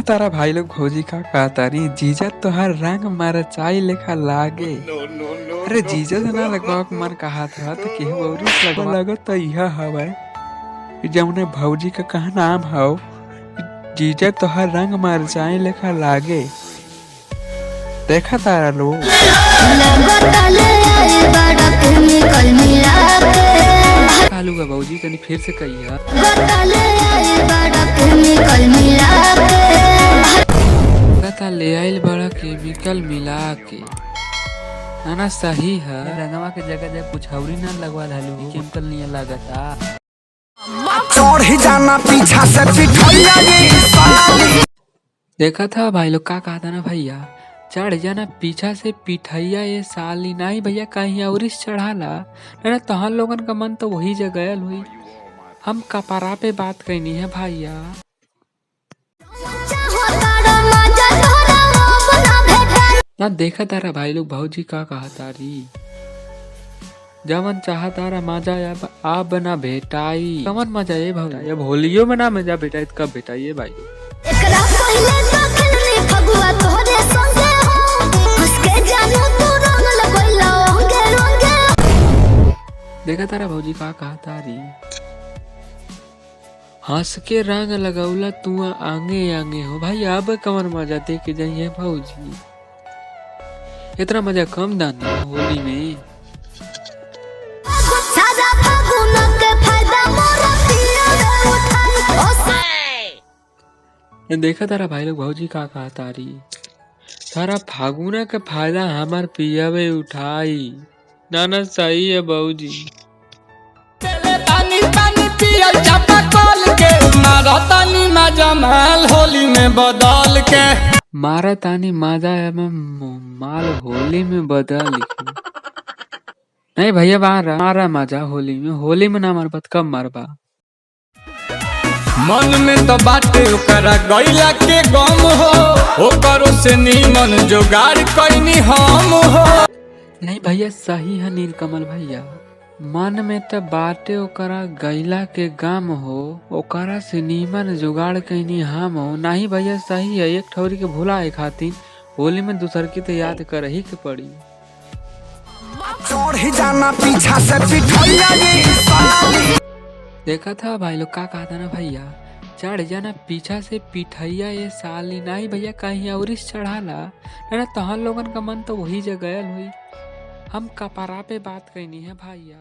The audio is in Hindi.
तारा भाई लोग भौजी का कहतारी जीजा तोहार रंग मरचाई लेखा लागे। अरे जीजा से ना लगवा के मन कहा था तो केहू और से लगवा लगत तो यह हवे कि जमुने भौजी का कहा नाम हो जीजा तोहार रंग मरचाई लेखा लागे। देखा तारा लोग कालू का भौजी तनी फिर से कहिया पता ले आइल बड़ा केमिकल मिला के ना सही है। रंगवा के जगह जगह कुछ हौरी ना लगवा धालू केमिकल नहीं लगता। चढ़ ही जाना पीछा से पिठैया ये साली। देखा था भाई लोग का कहा था ना भैया चढ़ जाना पीछा से पिठैया ये साली नहीं भैया कहीं और चढ़ाला ना तहन लोगन का मन तो वही जगह हुई। हम कपड़ा पे बात करनी है भैया। ना देखा तारा भाई लोग भौजी का कहा तारी जवन चाह तारा मजा आ बना भेटाई कमन मजा ये भौजी अब होलियो में ना मजा भेटाई कब भेटाइए भाई। देखा तारा भौजी का कहा तारी हंस के रंग लगौला तू आगे आगे हो भाई अब कमर मजा दे के जाइए भौजी। इतना मजा कम दाना होली में। देखा तारा भाई लोग भौजी का कहा तारी सारा फागुना का फायदा हमार पियावे उठाई नाना सही है भौजी। होली में बदल के मारा तानी माजा माल होली में बदल नहीं भैया मारा मजा होली में ना मार बात कब मारबा। मन में तो बाटे ओकरा गैला के गम हो ओकरो से नीमन जोगाड़ कइनी हम हो। नहीं भैया सही है नीलकमल भैया मन में तो बाटे ओकरा गैला के गम हो ओकरा से नीमन जुगाड़ कइनी हम हो। नहीं भैया सही है एक ठौरी के भुला है खातिर होली में दूसर की तो याद कर ही के पड़ी। चढ़ ही जाना पीछा से पिठैया ये साली। देखा था भाई लोग का कहा था ना भैया चढ़ जाना पीछा से पिठैया ये साली नहीं भैया कहीं और चढ़ाला ना तहन लोगन का मन तो वही जगह हुई। हम कपड़ा पे बात करनी है भैया।